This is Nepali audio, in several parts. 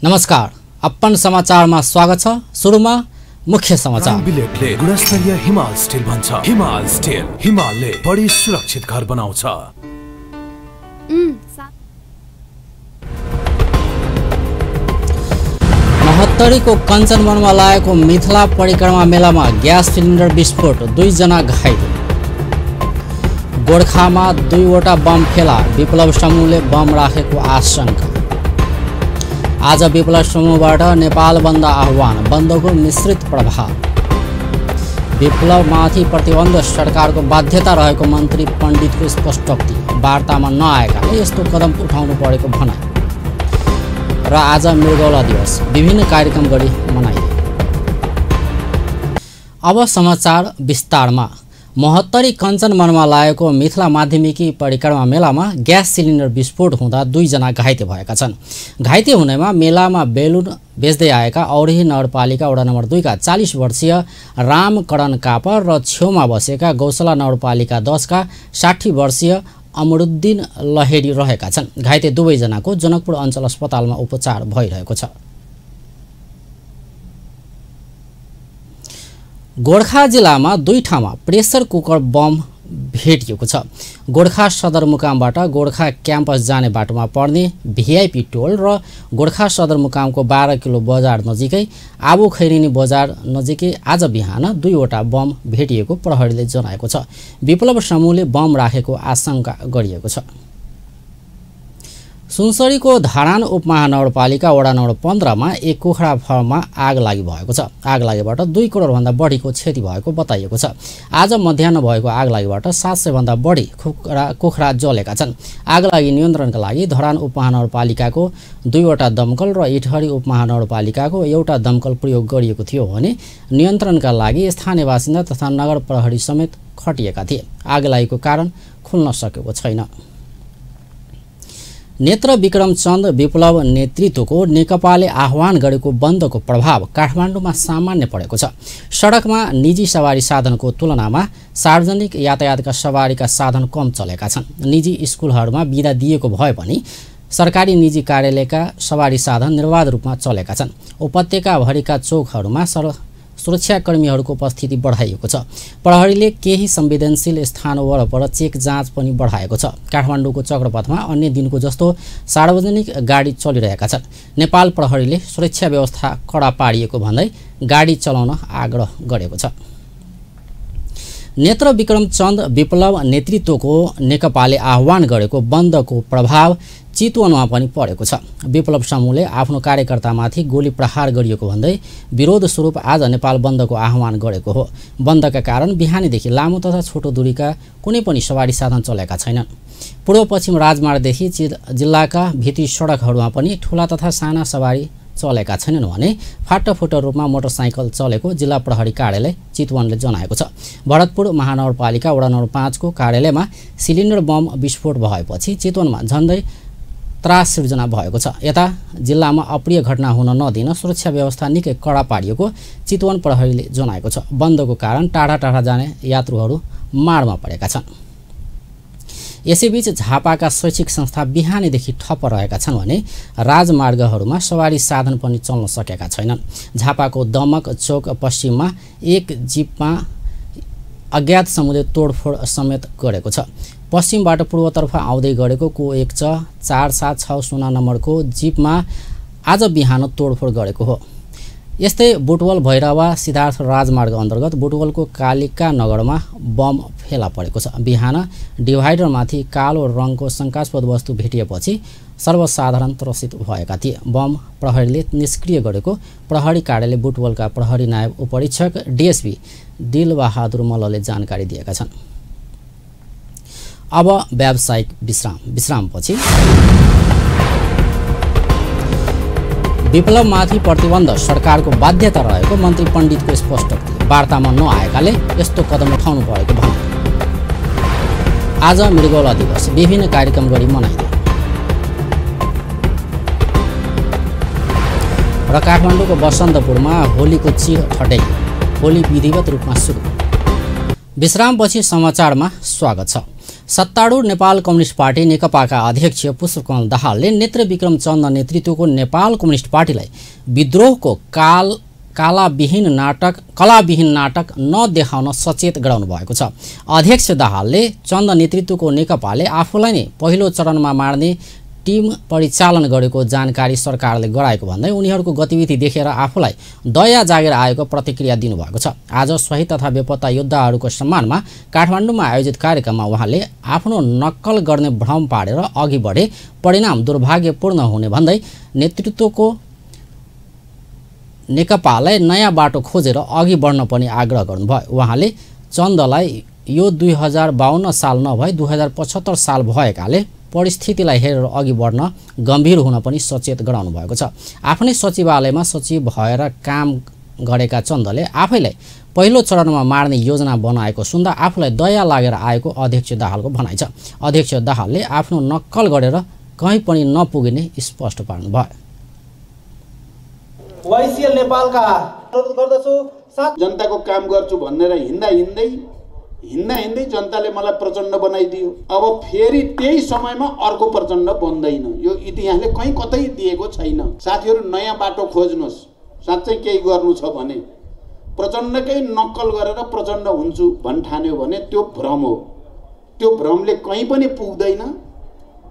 नमस्कार, अपन समाचारमा स्वागत छ। सुरुमा मुख्य समाचार। बिलेटले गुणस्तरीय हिमाल स्टिल भन्छ। हिमाल स्टिल, हिमालले बढी सुरक्षित घर बनाउँछ। महोत्तरीको कञ्चनवनमा लागेको मिथिला परिक्रमा मेलामा ग्यास सिलिन्डर विस्फोट, 2 जना घाइते। गोर्खामा 2वटा बम फेला, विप्लव समूहले बम राखेको आशंका। आज विप्लव समूहबाट नेपाल बन्द आह्वान, बन्दको मिश्रित प्रभाव। विप्लवमाथि प्रतिबन्ध सरकारको बाध्यता रहेको मन्त्री पण्डितको स्पष्टोक्ति, वार्तामा नआएकाले यस्तो कदम उठाउनु परेको भनाइ। र आज मृगौला दिवस, विभिन्न कार्यक्रम गरी मनाइयो। अब समाचार विस्तारमा। महोत्तरी कञ्चनवनमा लागेको मिथिला माध्यमिकी परिक्रमा मेलामा ग्यास सिलिन्डर विस्फोट हुँदा 2 जना घाइते भएका छन्। घाइते हुनेमा मेलामा बेलुन बेच्दै आएका औरही नगरपालिका वडा नम्बर 2 का 40 वर्षीय रामकरण कापर र छेउमा बसेका गौशाला नगरपालिका 10 का 60 वर्षीय अमरुद्दिन लहेडी रहेका छन्। घाइते दुवैजनाको जनकपुर अञ्चल अस्पतालमा उपचार भइरहेको छ। गोर्खा जिल्लामा 2 ठाउँमा प्रेसर कुकर बम भेटिएको छ। गोर्खा सदरमुकामबाट गोर्खा क्याम्पस जाने बाटोमा पर्ने भिआइपी टोल र गोर्खा सदरमुकामको 12 किलो बजार नजिकै आबु खैरेनी बजार नजिकै आज बिहान 2वटा बम भेटिएको प्रहरीले जनाएको छ। विप्लव समूहले बम राखेको आशंका गरिएको छ। सुनसरीको धरान उपमहानगरपालिका वडा नम्बर 15 मा एक कुखुरा फार्ममा आग लागि भएको छ। आग लागेबाट 2 करोडभन्दा बढीको क्षति भएको बताइएको छ। आज मध्याह्न भएको आग लागेबाट 700 भन्दा बढी कुखुरा जलेका छन्। आग लागि नियन्त्रणका लागि धरान उपमहानगरपालिकाको 2वटा दमकल र इटहरी उपमहानगरपालिकाको 1वटा दमकल प्रयोग गरिएको थियो भने नियन्त्रणका लागि स्थानीय बासिन्दा तथा नगर प्रहरी समेत खटिएका थिए। आग लागेको कारण खुल्न सकेको छैन। नेत्र विक्रम चन्द विप्लव नेतृत्वको नेकपाले आह्वान गरेको बन्दको प्रभाव काठमाडौँमा सामान्य परेको छ। सडकमा निजी सवारी साधनको तुलनामा सार्वजनिक यातायातका सवारीका साधन कम चलेका छन्। निजी स्कुलहरूमा बिदा दिएको भए पनि सरकारी निजी कार्यालयका सवारी साधन निर्बाध रूपमा चलेका छन्। उपत्यकाभरिका चोकहरूमा सुरक्षाकर्मीहरूको उपस्थिति बढाइएको छ। प्रहरीले केही संवेदनशील स्थान वरपर चेक जाँच पनि बढाएको छ। काठमाडौँको चक्रपथमा अन्य दिनको जस्तो सार्वजनिक गाडी चलिरहेका छन्। नेपाल प्रहरीले सुरक्षा व्यवस्था कडा पारिएको भन्दै गाडी चलाउन आग्रह गरेको छ। नेत्र विक्रम चन्द विप्लव नेतृत्वको नेकपाले आह्वान गरेको बन्दको प्रभाव चितवनमा पनि परेको छ। विप्लव समूहले आफ्नो कार्यकर्तामाथि गोली प्रहार गरिएको भन्दै विरोध स्वरूप आज नेपाल बन्दको आह्वान गरेको हो। बन्दका कारण बिहानीदेखि लामो तथा छोटो दूरीका कुनै पनि सवारी साधन चलेका छैनन्। पूर्व पश्चिम राजमार्गदेखि जिल्लाका भित्री सडकहरूमा पनि ठूला तथा साना सवारी चलेका छैनन् भने फाटाफुटा रूपमा मोटरसाइकल चलेको जिल्ला प्रहरी कार्यालय चितवनले जनाएको छ। भरतपुर महानगरपालिका वडा नम्बर 5 को कार्यालयमा सिलिन्डर बम विस्फोट भएपछि चितवनमा झन्डै त्रास सिर्जना भएको छ। यता जिल्लामा अप्रिय घटना हुन नदिन सुरक्षा व्यवस्था निकै कडा पारिएको चितवन प्रहरीले जनाएको छ। बन्दको कारण टाढा टाढा जाने यात्रुहरू माडमा परेका छन्। यसैबीच झापाका शैक्षिक संस्था बिहानीदेखि ठप्प रहेका छन् भने राजमार्गहरूमा सवारी साधन पनि चल्न सकेका छैनन्। झापाको दमक चौक पश्चिममा एक जीपमा अज्ञात समूहले तोडफोड समेत गरेको छ। पश्चिमबाट पूर्वतर्फ आउँदै गरेको को 14760 नम्बरको जीपमा आज बिहान तोडफोड गरेको हो। यस्तै बुटवल भैरवा सिद्धार्थ राजमार्ग अन्तर्गत बुटवलको कालिका नगरमा बम फेला परेको छ। बिहान डिभाइडरमाथि कालो रङको शङ्कास्पद वस्तु भेटिएपछि सर्वसाधारण त्रसित भएका थिए। बम प्रहरीले निष्क्रिय गरेको प्रहरी कार्यालय बुटवलका प्रहरी नायब उपरीक्षक डीएसपी दिलबहादुर मल्लले जानकारी दिएका छन्। अब व्यावसायिक विश्रामपछि विप्लवमाथि प्रतिबन्ध सरकारको बाध्यता रहेको मन्त्री पण्डितको स्पष्टोक्ति, वार्तामा नआएकाले यस्तो कदम उठाउनु परेको भनाइ। आज मृगौला दिवस, विभिन्न कार्यक्रम गरी मनाइयो। र काठमाडौँको बसन्तपुरमा होलीको चिर ठटाइ, होली विधिवत रूपमा सुरु। विश्रामपछि समाचारमा स्वागत छ। सत्तारूढ नेपाल कम्युनिस्ट पार्टी नेकपाका अध्यक्ष पुष्पकमल दाहालले नेत्रविक्रम चन्द नेतृत्वको नेपाल कम्युनिस्ट पार्टीलाई विद्रोहको कलाविहीन नाटक नदेखाउन सचेत गराउनु भएको छ। अध्यक्ष दाहालले चन्द नेतृत्वको नेकपाले आफूलाई नै पहिलो चरणमा मार्ने टिम परिचालन गरेको जानकारी सरकारले गराएको भन्दै उनीहरूको गतिविधि देखेर आफूलाई दया जागेर आएको प्रतिक्रिया दिनुभएको छ। आज शहीद तथा बेपत्ता योद्धाहरूको सम्मानमा काठमाडौँमा आयोजित कार्यक्रममा उहाँले आफ्नो नक्कल गर्ने भ्रम पारेर अघि बढे परिणाम दुर्भाग्यपूर्ण हुने भन्दै नेतृत्वको नेकपालाई नयाँ बाटो खोजेर अघि बढ्न पनि आग्रह गर्नुभयो। उहाँले चन्दलाई यो 2052 साल नभई 2075 साल भएकाले परिस्थितिलाई हेरेर अघि बढ्न गम्भीर हुन पनि सचेत गराउनु भएको छ। आफ्नै सचिवालयमा सचिव भएर काम गरेका चन्दले आफैलाई पहिलो चरणमा मार्ने योजना बनाएको सुन्दा आफूलाई दया लागेर आएको अध्यक्ष दाहालको भनाइ छ। अध्यक्ष दाहालले आफ्नो नक्कल गरेर कहीँ पनि नपुगिने स्पष्ट पार्नुभयो। वाइसिएल नेपालका अनुरोध गर्दछु जनताको काम गर्छु भनेर हिँड्दै जनताले मलाई प्रचण्ड बनाइदियो। अब फेरि त्यही समयमा अर्को प्रचण्ड बन्दैन। यो इतिहासले कहीँ कतै दिएको छैन। साथीहरू नयाँ बाटो खोज्नुहोस्। साँच्चै केही गर्नु छ भने प्रचण्डकै नक्कल गरेर प्रचण्ड हुन्छु भन् ठान्यो भने त्यो भ्रम हो। त्यो भ्रमले कहीँ पनि पुग्दैन।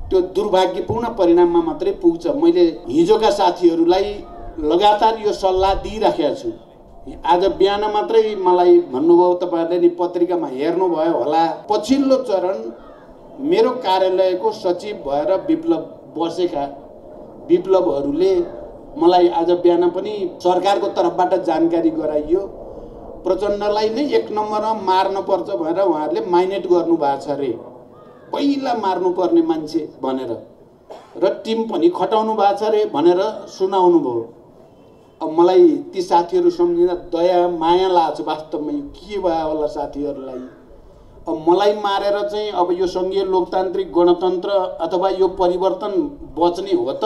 त्यो दुर्भाग्यपूर्ण परिणाममा मात्रै पुग्छ। मैले हिजोका साथीहरूलाई लगातार यो सल्लाह दिइराखेको छु। आज बिहान मात्रै मलाई भन्नुभयो, तपाईहरुले नि पत्रिकामा हेर्नुभयो होला, पछिल्लो चरण मेरो कार्यालयको सचिव भएर बसेका विप्लवहरूले मलाई आज बिहान पनि सरकारको तर्फबाट जानकारी गराइयो। प्रचण्डलाई नै 1 नम्बरमा मार्न पर्छ भनेर उहाँहरूले माइनेट गर्नु भएको छ रे, पहिला मार्नु पर्ने मान्छे भनेर, र टिम पनि खटाउनु भएको छ रे भनेर सुनाउनु भयो। अब मलाई ती साथीहरू सम्झिँदा दया माया लाग्छ। वास्तवमा के भयो होला साथीहरूलाई। अब मलाई मारेर चाहिँ अब यो संघीय लोकतान्त्रिक गणतन्त्र अथवा यो परिवर्तन बच्ने हो त?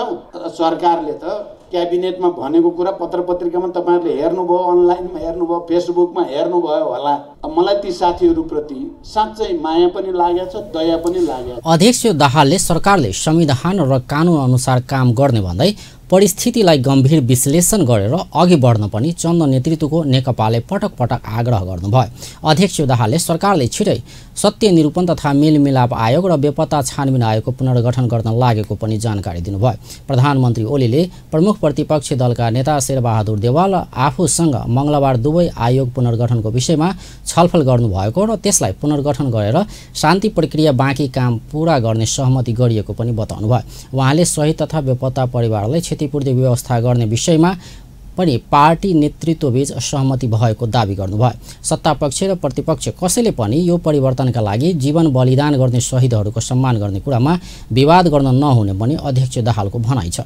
सरकारले त क्याबिनेटमा भनेको कुरा पत्र पत्रिकामा तपाईहरुले हेर्नुभयो, अनलाइनमा हेर्नुभयो, फेसबुकमा हेर्नुभयो होला। अब मलाई ती साथीहरूप्रति साँच्चै माया पनि लागेको छ, दया पनि लागेको छ। अध्यक्ष दाहालले सरकारले संविधान र कानुन अनुसार काम गर्ने भन्दै परिस्थितिलाई गम्भीर विश्लेषण गरेर अघि बढ्न पनि चन्द नेतृत्वको नेकपाले पटक पटक आग्रह गर्नुभयो। अध्यक्ष दाहालले सरकारले छिटै सत्य निरूपण तथा मेलमिलाप आयोग र बेपत्ता छानबिन आयोगको पुनर्गठन गर्न लागेको पनि जानकारी दिनुभयो। प्रधानमन्त्री ओलीले प्रमुख प्रतिपक्षी दलका नेता शेरबहादुर देवाल आफूसँग मङ्गलबार दुवै आयोग पुनर्गठनको विषयमा छलफल गर्नुभएको र त्यसलाई पुनर्गठन गरेर शान्ति प्रक्रिया बाँकी काम पूरा गर्ने सहमति गरिएको पनि बताउनुभयो। उहाँले शहीद तथा बेपत्ता परिवारलाई क्षतिपूर्ति व्यवस्था गर्ने विषयमा पनि पार्टी नेतृत्वबीच सहमति भएको दावी गर्नुभयो। सत्तापक्ष र प्रतिपक्ष कसैले पनि यो परिवर्तनका लागि जीवन बलिदान गर्ने शहीदहरूको सम्मान गर्ने कुरामा विवाद गर्न नहुने पनि अध्यक्ष दाहालको भनाइ छ।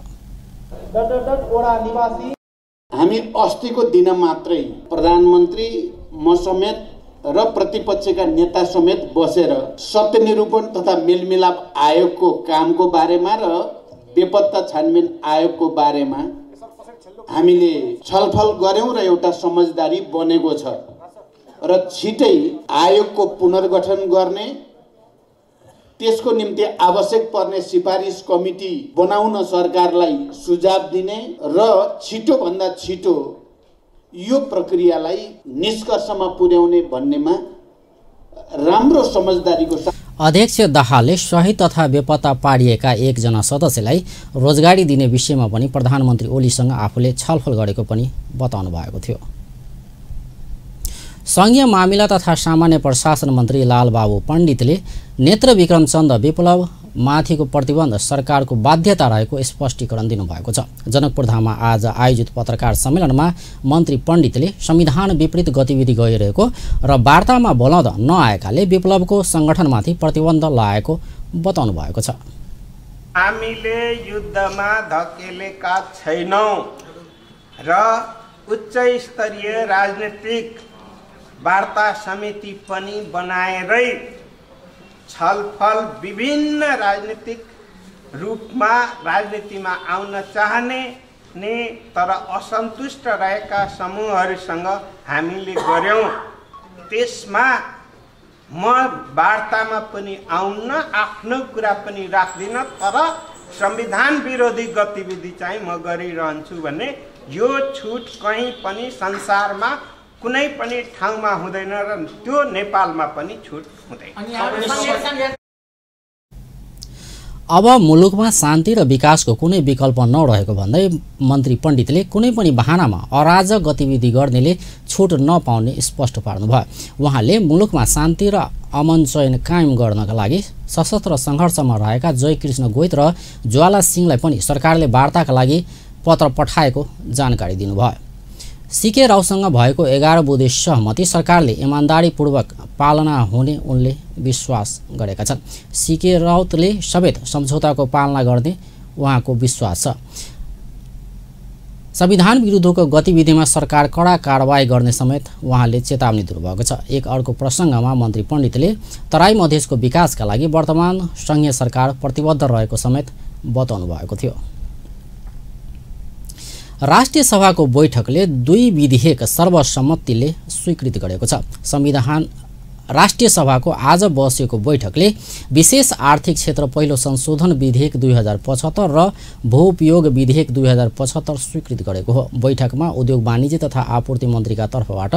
हामी अस्तिको दिन मात्रै प्रधानमन्त्री म समेत र प्रतिपक्षका नेता समेत बसेर सत्य निरूपण तथा मेलमिलाप आयोगको कामको बारेमा र बेपत्ता छानबिन आयोगको बारेमा हामीले छलफल गर्यौं र एउटा समझदारी बनेको छ र छिटै आयोगको पुनर्गठन गर्ने, त्यसको निम्ति आवश्यक पर्ने सिफारिस कमिटी बनाउन सरकारलाई सुझाव दिने र छिटो भन्दा छिटो यो प्रक्रियालाई निष्कर्षमा पुर्याउने भन्नेमा राम्रो समझदारीको साथ अध्यक्ष दाहालले शहीद तथा बेपत्ता पारिएका एकजना सदस्यलाई रोजगारी दिने विषयमा पनि प्रधानमन्त्री ओलीसँग आफूले छलफल गरेको पनि बताउनु भएको थियो। संघीय मामिला तथा सामान्य प्रशासन मन्त्री लालबाबु पण्डितले नेत्रविक्रम चन्द विप्लव माथिको प्रतिबन्ध सरकारको बाध्यता रहेको स्पष्टीकरण दिनुभएको छ। जनकपुरधाममा आज आयोजित पत्रकार सम्मेलनमा मन्त्री पण्डितले संविधान विपरीत गतिविधि गरिरहेको र वार्तामा बोलाउँदा नआएकाले विप्लवको संगठनमाथि प्रतिबन्ध लगाएको बताउनु भएको छ। हामीले युद्धमा धकेलेका छैनौं र उच्च स्तरीय राजनीतिक वार्ता समिति पनि बनाएरै छलफल विभिन्न राजनीतिक रूपमा राजनीतिमा आउन चाहने तर असन्तुष्ट रहेका समूहहरूसँग हामीले गर्यौं। त्यसमा म वार्तामा पनि आउन्न, आफ्नो कुरा पनि राख्दिनँ, तर संविधान विरोधी गतिविधि चाहिँ म गरिरहन्छु भने यो छुट कहीँ पनि संसारमा कुनै पनि ठाउँमा हुँदैन र त्यो नेपालमा पनि छुट हुँदैन। अब मुलुकमा शान्ति र विकासको कुनै विकल्प नरहेको भन्दै मन्त्री पण्डितले कुनै पनि बहानामा अराजक गतिविधि गर्नेले छुट नपाउने स्पष्ट पार्नुभयो। उहाँले मुलुकमा शान्ति र अमन चयन कायम गर्नका लागि सशस्त्र सङ्घर्षमा रहेका जयकृष्ण गोइत र ज्वाला सिंहलाई पनि सरकारले वार्ताका लागि पत्र पठाएको जानकारी दिनुभयो। सीके रावसँग भएको 11 बुँदे सहमति सरकारले इमान्दारीपूर्वक पालना हुने उनले विश्वास गरेका छन्। सीके राउतले समेत सम्झौताको पालना गर्ने उहाँको विश्वास छ। संविधान विरुद्धको गतिविधिमा सरकार कडा कारबाही गर्ने समेत उहाँले चेतावनी दिनुभएको छ। एक अर्को प्रसङ्गमा मन्त्री पण्डितले तराई मधेसको विकासका लागि वर्तमान सङ्घीय सरकार प्रतिबद्ध रहेको समेत बताउनु भएको थियो। राष्ट्रिय सभाको बैठकले 2 विधेयक सर्वसम्मतिले स्वीकृत गरेको छ। संविधान राष्ट्रिय सभाको आज बसेको बैठकले विशेष आर्थिक क्षेत्र पहिलो संशोधन विधेयक 2075 र भूउपयोग विधेयक 2075 स्वीकृत गरेको हो। बैठकमा उद्योग वाणिज्य तथा आपूर्ति मन्त्रीका तर्फबाट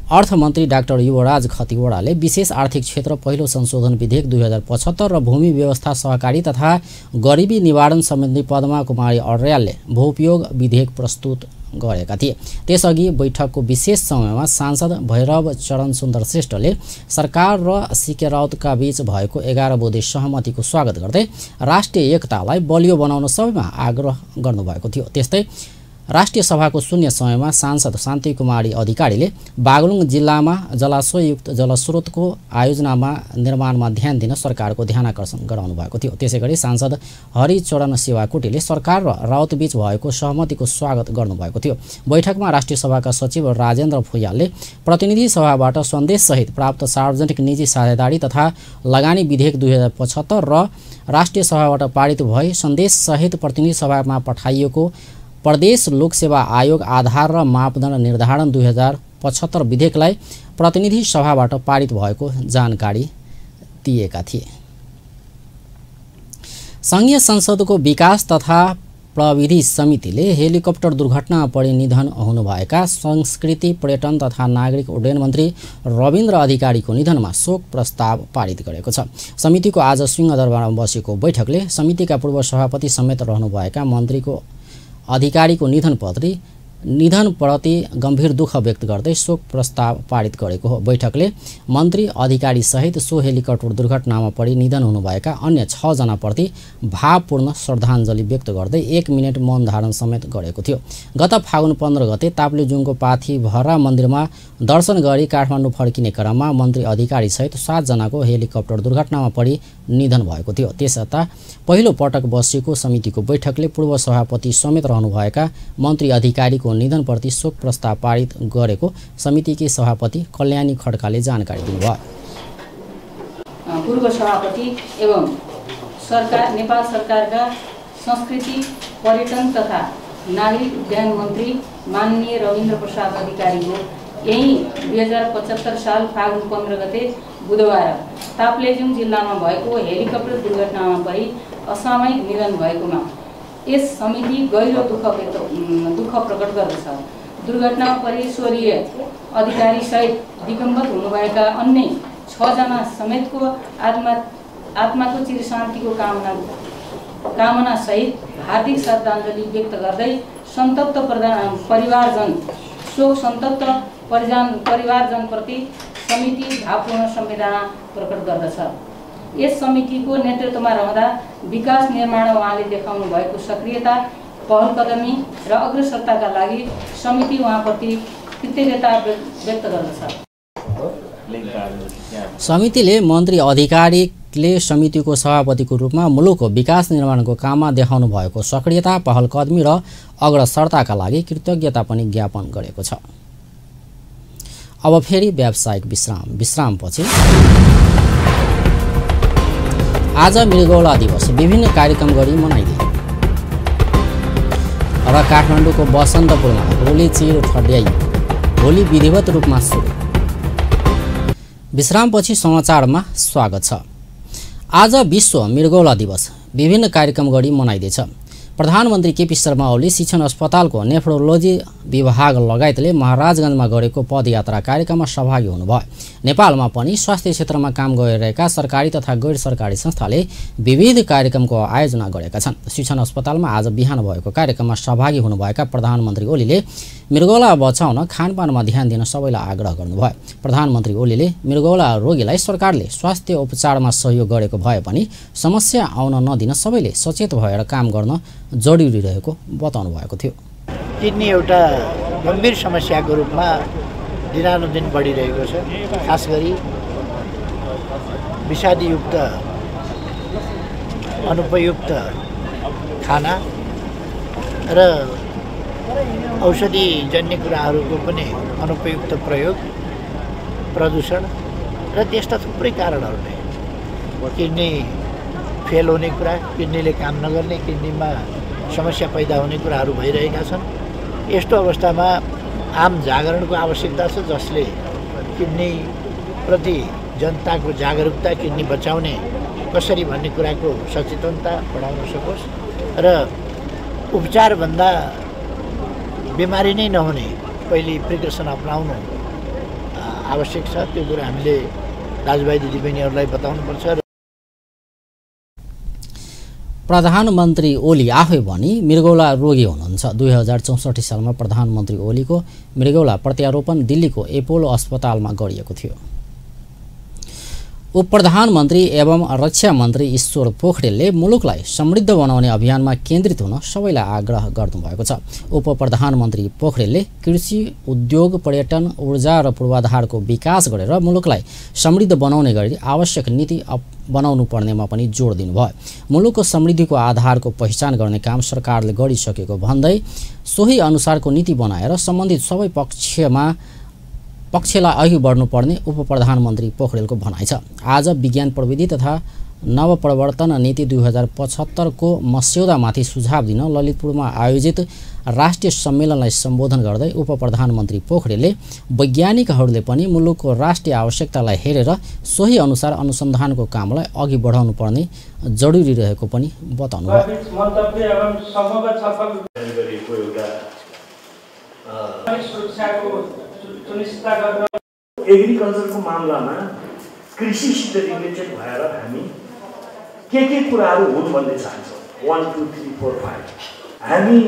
अर्थमन्त्री डाक्टर युवराज खतिवडाले विशेष आर्थिक क्षेत्र पहिलो संशोधन विधेयक 2075 र भूमि व्यवस्था सहकारी तथा गरिबी निवारण सम्बन्धी पद्मा कुमारी अर्यालले भूउपयोग विधेयक प्रस्तुत गरेका थिए। त्यसअघि बैठकको विशेष समयमा सांसद भैरव चरण सुन्दर श्रेष्ठले सरकार र सीके राउतका बीच भएको 11 बुँदे सहमतिको स्वागत गर्दै राष्ट्रिय एकतालाई बलियो बनाउन सबैमा आग्रह गर्नुभएको थियो। त्यस्तै राष्ट्रिय सभाको शून्य समयमा सांसद शान्ति कुमारी अधिकारीले बागलुङ जिल्लामा जलाशययुक्त जलस्रोतको आयोजनामा निर्माणमा ध्यान दिन सरकारको ध्यानाकर्षण गराउनु भएको थियो। त्यसैगरी सांसद हरिचरण शिवाकोटीले सरकार र राउतबीच भएको सहमतिको स्वागत गर्नुभएको थियो। बैठकमा राष्ट्रिय सभाका सचिव राजेन्द्र भुयालले प्रतिनिधि सभाबाट सन्देशसहित प्राप्त सार्वजनिक निजी साझेदारी तथा लगानी विधेयक 2075 र राष्ट्रिय सभाबाट पारित भई सन्देशसहित प्रतिनिधि सभामा पठाइएको प्रदेश लोकसेवा आयोग आधार र मापदण्ड निर्धारण 2075 विधेयकलाई प्रतिनिधि सभाबाट पारित भएको जानकारी दिएका थिए। संघीय संसदको विकास तथा प्रविधि समितिले हेलिकप्टर दुर्घटनामा परि निधन हुनुभएका संस्कृति पर्यटन तथा नागरिक उड्डयन मन्त्री रविन्द्र अधिकारीको निधनमा शोक प्रस्ताव पारित गरेको छ। समितिको आज सिंहदरबारमा बसेको बैठकले समितिका पूर्व सभापति समेत रहनुभएका मन्त्रीको अधिकारीको निधनप्रति गम्भीर दुःख व्यक्त गर्दै शोक प्रस्ताव पारित गरेको हो। बैठकले मन्त्री अधिकारी सहित सो हेलिकप्टर दुर्घटनामा परि निधन हुनुभएका अन्य 6 जनाप्रति भावपूर्ण श्रद्धाञ्जली व्यक्त गर्दै 1 मिनेट मौन धारण समेत गरेको थियो। गत फागुन 15 गते ताप्लेजुङको पाथिभरा मन्दिरमा दर्शन गरी काठमाडौँ फर्किने क्रममा मन्त्री अधिकारी सहित 7 जनाको हेलिकप्टर दुर्घटनामा परि निधन भएको थियो। त्यसयता पहिलो पटक बसेको समितिको बैठकले पूर्व सभापति समेत रहनुभएका मन्त्री अधिकारीको निधनप्रति शोक प्रस्ताव पारित गरेको समितिकी सभापति कल्याणी खड्काले जानकारी दिनुभयो। पूर्व सभापति एवं सरकार नेपाल सरकारका संस्कृति पर्यटन तथा नागरिक उड्डयन मन्त्री माननीय रविन्द्र प्रसाद अधिकारीको यही 2075 साल फागुन 15 गते बुधबार ताप्लेजुङ जिल्लामा भएको हेलिकप्टर दुर्घटनामा परि असामयिक निधन भएकोमा यस समिति गहिरो दुःख प्रकट गर्दछ। दुर्घटनामा परि स्वर्गीय अधिकारी सहित दिगम्बत हुनुभएका अन्य 6 जना समेतको आत्माको चिर शान्तिको कामना सहित हार्दिक श्रद्धाञ्जली व्यक्त गर्दै सन्तप्त परिवारजन शोक सन्तप्त परिवारजनप्रति समिति भावपूर्ण संवेदना प्रकट गर्दछ। यस समितिको नेतृत्वमा रहँदा विकास निर्माण उहाँले देखाउनु भएको सक्रियता पहल कदमी र अग्रसरताका लागि समिति उहाँप्रति कृतज्ञता व्यक्त गर्दछ। समितिले मन्त्री अधिकारीले समितिको सभापतिको रूपमा मुलुकको विकास निर्माणको काममा देखाउनु भएको सक्रियता पहल कदमी र अग्रसरताका लागि कृतज्ञता पनि ज्ञापन गरेको छ। अब फेरि व्यावसायिक विश्रामपछि आज मृगौला दिवस विभिन्न कार्यक्रम गरी मनाइदियो र काठमाडौँको बसन्तपुरमा होली चिर ठड्याइयो। होली विधिवत रूपमा सुरु। विश्रामपछि समाचारमा स्वागत छ। आज विश्व मृगौला दिवस विभिन्न कार्यक्रम गरी मनाइँदैछ। प्रधानमन्त्री केपी शर्मा ओली शिक्षण अस्पतालको नेफ्रोलोजी विभाग लगायतले महाराजगञ्जमा गरेको पदयात्रा कार्यक्रममा सहभागी हुनुभयो। नेपालमा पनि स्वास्थ्य क्षेत्रमा काम गरिरहेका सरकारी तथा गैर सरकारी संस्थाले विविध कार्यक्रमको आयोजना गरेका छन्। शिक्षण अस्पतालमा आज बिहान भएको कार्यक्रममा सहभागी हुनुभएका प्रधानमन्त्री ओलीले मृगौला बचाउन खानपानमा ध्यान दिन सबैलाई आग्रह गर्नुभयो। प्रधानमन्त्री ओलीले मृगौला रोगीलाई सरकारले स्वास्थ्य उपचारमा सहयोग गरेको भए पनि समस्या आउन नदिन सबैले सचेत भएर काम गर्न जरुरी रहेको बताउनु भएको थियो। किडनी एउटा गम्भीर समस्याको रूपमा दिनानुदिन बढिरहेको छ। खास गरी विषादीयुक्त अनुपयुक्त खाना र औषधिजन्य कुराहरूको पनि अनुपयुक्त प्रयोग, प्रदूषण र त्यस्ता थुप्रै कारणहरूले किडनी फेल हुने कुरा, किडनीले काम नगर्ने, किडनीमा समस्या पैदा हुने कुराहरू भइरहेका छन्। यस्तो अवस्थामा आम जागरणको आवश्यकता छ, जसले किडनीप्रति जनताको जागरुकता, किडनी बचाउने कसरी भन्ने कुराको सचेतनता बढाउन सकोस् र उपचारभन्दा बिमारी नै नहुने पहिले प्रिकसन अपनाउनु आवश्यक छ। त्यो कुरा हामीले दाजुभाइ दिदीबहिनीहरूलाई बताउनुपर्छ। प्रधानमन्त्री ओली आफै पनि मृगौला रोगी हुनुहुन्छ। 2064 सालमा प्रधानमन्त्री ओलीको मृगौला प्रत्यारोपण दिल्लीको एपोलो अस्पतालमा गरिएको थियो। उपप्रधानमन्त्री एवं रक्षा मन्त्री ईश्वर पोखरेलले मुलुकलाई समृद्ध बनाउने अभियानमा केन्द्रित हुन सबैलाई आग्रह गर्नुभएको छ। उपप्रधानमन्त्री पोखरेलले कृषि, उद्योग, पर्यटन, ऊर्जा र पूर्वाधारको विकास गरेर मुलुकलाई समृद्ध बनाउने गरी आवश्यक नीति बनाउनु पर्नेमा पनि जोड दिनुभयो। मुलुकको समृद्धिको आधारको पहिचान गर्ने काम सरकारले गरिसकेको भन्दै सोही अनुसारको नीति बनाएर सम्बन्धित सबै पक्षलाई अघि बढ्नुपर्ने उपप्रधानमन्त्री पोखरेलको भनाइ छ। आज विज्ञान प्रविधि तथा नवप्रवर्तन नीति 2075 को मस्यौदामाथि सुझाव दिन ललितपुरमा आयोजित राष्ट्रिय सम्मेलनलाई सम्बोधन गर्दै उपप्रधानमन्त्री पोखरेलले वैज्ञानिकहरूले पनि मुलुकको राष्ट्रिय आवश्यकतालाई हेरेर सोही अनुसार अनुसन्धानको कामलाई अघि बढाउनु पर्ने जरुरी रहेको पनि बताउनुभयो। एग्रिकल्चरको मामलामा कृषिसित रिलेटेड भएर हामी के कुराहरू हुन् भन्ने चाहन्छौँ। 1 2 3 4 5 हामी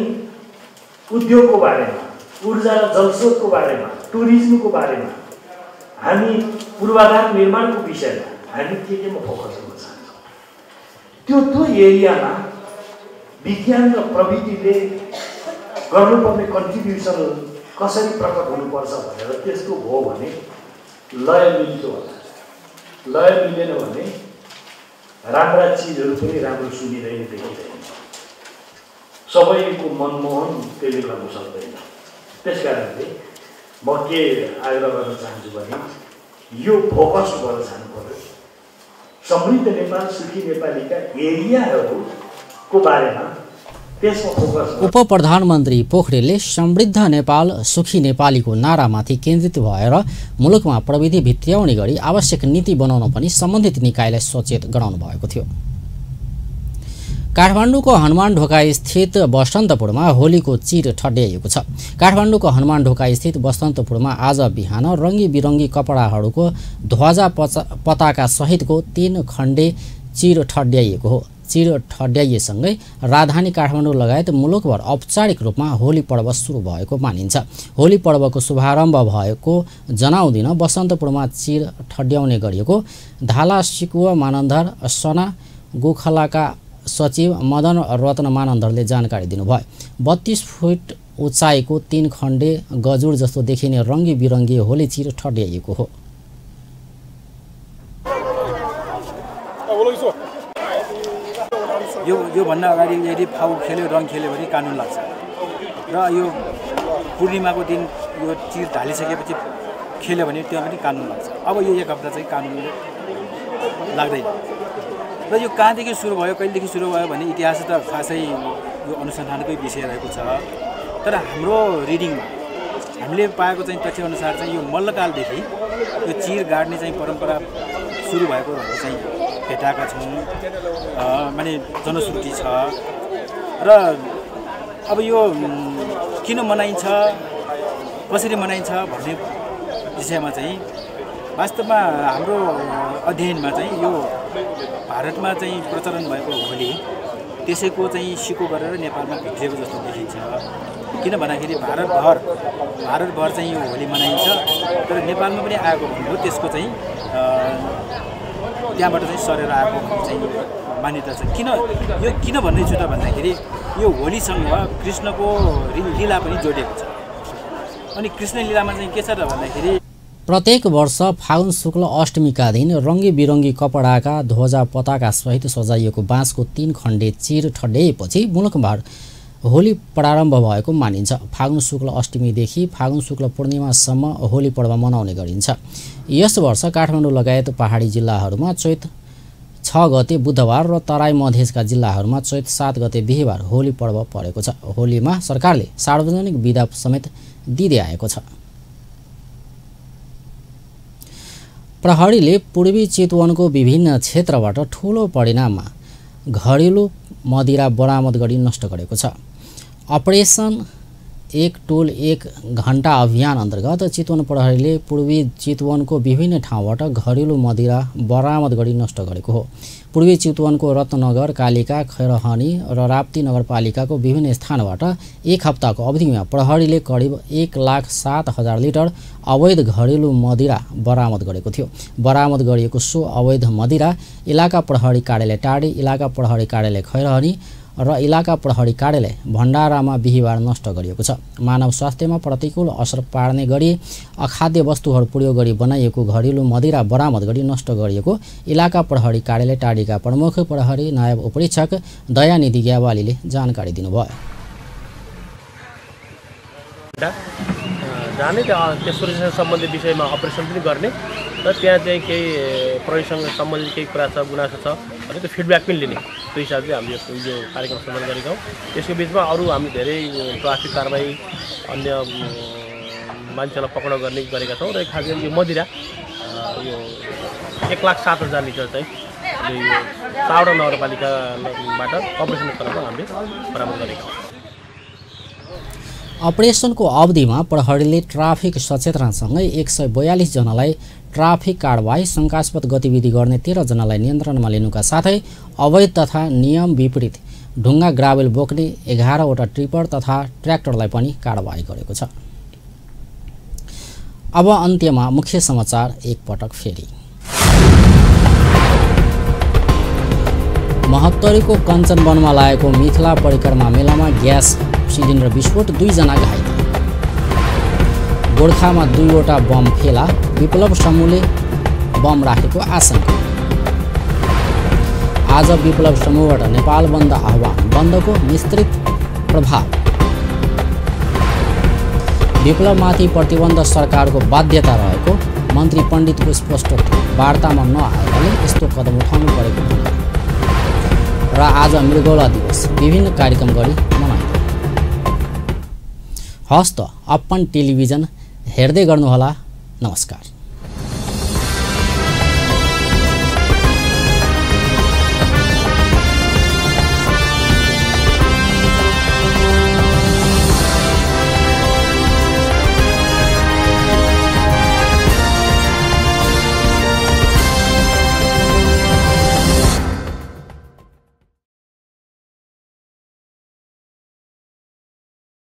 उद्योगको बारेमा, ऊर्जा र जलस्रोतको बारेमा, टुरिज्मको बारेमा, हामी पूर्वाधार निर्माणको विषयमा हामी केमा फोकस गर्न चाहन्छौँ। त्यो एरियामा विज्ञान र प्रविधिले गर्नुपर्ने कन्ट्रिब्युसन कसरी प्रकट हुनुपर्छ भनेर त्यस्तो भयो भने लय मिल्थ्यो होला। लय मिलेन भने राम्रा चिजहरू पनि राम्रो सुनिँदैन, देखिँदैन, सबैको मनमोहन त्यसले गर्न सक्दैन। त्यस कारणले म के आग्रह गर्न चाहन्छु भने यो फोकस भएर जानु पर्यो। समृद्ध नेपाल, सुखी नेपालीका एरियाहरूको बारेमा उपप्रधानमन्त्री पोखरेलले समृद्ध नेपाल, सुखी नेपालीको नारामाथि केन्द्रित भएर मुलुकमा प्रविधि भित्र्याउने गरी आवश्यक नीति बनाउन पनि सम्बन्धित निकायलाई सचेत गराउनु भएको थियो। काठमाडौँको हनुमान ढोका स्थित बसन्तपुरमा होलीको चिर ठड्याइएको छ। काठमाडौँको हनुमान ढोका स्थित बसन्तपुरमा आज बिहान रङ्गी बिरङ्गी कपडाहरूको ध्वजा पताका सहितको 3 खण्डे चिर ठड्याइएको हो। चिर ठड्याइएसँगै राजधानी काठमाडौँ लगायत मुलुकभर औपचारिक रूपमा होली पर्व सुरु भएको मानिन्छ। होली पर्वको शुभारम्भ भएको जनाउँदिन बसन्तपुरमा चिर ठड्याउने गरिएको धाला सिकुवा मानन्धर सना गोखलाका सचिव मदन रत्न मानन्धरले जानकारी दिनुभयो। 32 फुट उचाइको 3 खण्डे गजुर जस्तो देखिने रङ्गी बिरङ्गी होली चिर ठड्याइएको हो। यो भन्दा अगाडि यदि फाउ खेल्यो, रङ खेल्यो भने कानुन लाग्छ र यो पूर्णिमाको दिन यो चिर ढालिसकेपछि खेल्यो भने त्यहाँ पनि कानुन लाग्छ। अब यो 1 हप्ता चाहिँ कानुन लाग्दैन र यो कहाँदेखि सुरु भयो, कहिलेदेखि सुरु भयो भने इतिहास त खासै यो अनुसन्धानकै विषय रहेको छ। तर हाम्रो रिडिङमा हामीले पाएको चाहिँ तथ्यअनुसार चाहिँ यो मल्लकालदेखि यो चिर गाड्ने चाहिँ परम्परा सुरु भएको चाहिँ भेटाएका छौँ। माने जनश्रुति छ र अब यो किन मनाइन्छ, कसरी मनाइन्छ भन्ने विषयमा चाहिँ वास्तवमा हाम्रो अध्ययनमा चाहिँ यो भारतमा चाहिँ प्रचलन भएको होली त्यसैको चाहिँ सिको गरेर नेपालमा भित्रिएको जस्तो देखिन्छ। किन भन्दाखेरि भारतभर चाहिँ यो होली मनाइन्छ, तर नेपालमा पनि आएको भन्नु त्यसको चाहिँ त्यहाँबाट चाहिँ सरेर आएको चाहिँ मान्यता छ। यो किन भन्दैछु त भन्दाखेरि यो होलीसँग कृष्णको लीला पनि जोडिएको छ। अनि कृष्ण लीलामा चाहिँ के छ त भन्दाखेरि प्रत्येक वर्ष फागुन शुक्ल अष्टमीका दिन रङ्गी बिरङ्गी कपडाका ध्वजा पताका सहित सजाइएको बाँसको 3 खण्डे चिर ठड्याएपछि मुलुकभर होली प्रारम्भ भएको मानिन्छ। फागुन शुक्ल अष्टमीदेखि फागुन शुक्ल पूर्णिमासम्म होली पर्व मनाउने गरिन्छ। यस वर्ष काठमाडौँ लगायत पहाडी जिल्लाहरूमा चैत 6 गते बुधबार र तराई मधेसका जिल्लाहरूमा चैत 7 गते बिहीबार होली पर्व परेको छ। होलीमा सरकारले सार्वजनिक बिदा समेत दिँदै आएको छ। प्रहरीले पूर्वी चितवनको विभिन्न क्षेत्रबाट ठूलो परिमाणमा घरेलु मदिरा बरामद गरी नष्ट गरेको छ। अपरेसन एक टोल एक घण्टा अभियान अन्तर्गत चितवन प्रहरीले पूर्वी चितवनको विभिन्न ठाउँबाट घरेलु मदिरा बरामद गरी नष्ट गरेको हो। पूर्वी चितवनको रत्नगर, कालिका, खैरहनी र राप्ती नगरपालिकाको विभिन्न स्थानबाट एक हप्ताको अवधिमा प्रहरीले करिब 1,07,000 लिटर अवैध घरेलु मदिरा बरामद गरेको थियो। बरामद गरिएको सो अवैध मदिरा इलाका प्रहरी कार्यालय टाढी, इलाका प्रहरी कार्यालय खैरहनी र इलाका प्रहरी कार्यालय भण्डारामा बिहीबार नष्ट गरिएको छ। मानव स्वास्थ्यमा प्रतिकूल असर पार्ने गरी अखाद्य वस्तुहरू प्रयोग गरी बनाइएको घरेलु मदिरा बरामद गरी नष्ट गरिएको इलाका प्रहरी कार्यालय टाढीका प्रमुख प्रहरी नायब उपरीक्षक दयानिधि ग्यावालीले जानकारी दिनुभयो। जाने त्यो सुरक्षा सम्बन्धी विषयमा अपरेसन पनि गर्ने र त्यहाँ चाहिँ केही प्रहरीसँग सम्बन्धित केही कुरा छ, गुनासो छ भने त्यो फिडब्याक पनि लिने, त्यो हिसाबले हामीले यो कार्यक्रम सम्पन्न गरेका हौँ। त्यसको बिचमा अरू हामी धेरै ट्राफिक कारबाही अन्य मान्छेलाई पक्राउ गर्ने गरेका छौँ र खास गरी यो मदिरा यो 1,07,000 लिटर चाहिँ यो चावडा नगरपालिकाबाट अपरेसन गरेर हामीले बरामद गरेका हौँ। अपरेसनको अवधिमा प्रहरीले ट्राफिक सचेतनासँगै 142 जनालाई ट्राफिक कारबाही, शङ्कास्पद गतिविधि गर्ने 13 जनालाई नियन्त्रणमा लिनुका साथै अवैध तथा नियम विपरीत ढुङ्गा ग्राभेल बोक्ने 11वटा ट्रिपर तथा ट्र्याक्टरलाई पनि कारबाही गरेको छ। अब अन्त्यमा मुख्य समाचार एकपटक फेरि। महत्तरीको कञ्चनवनमा लागेको मिथिला परिक्रमा मेलामा ग्यास सिलिन्डर विस्फोट, 2 जना घाइते। गोर्खामा 2वटा बम फेला, विप्लव समूहले बम राखेको आशंका। आज विप्लव समूहबाट नेपाल बन्द आह्वान, बन्दको विस्तृत प्रभाव। विप्लवमाथि प्रतिबन्ध सरकारको बाध्यता रहेको मन्त्री पण्डितको स्पष्ट वार्तामा नआएकाले यस्तो कदम उठाउनु परेको भनियो। र आज मृगौला दिवस विभिन्न कार्यक्रम गरी मनाइयो। हस्त अपन टेलिभिजन हेर्दै गर्नुहोला। नमस्कार।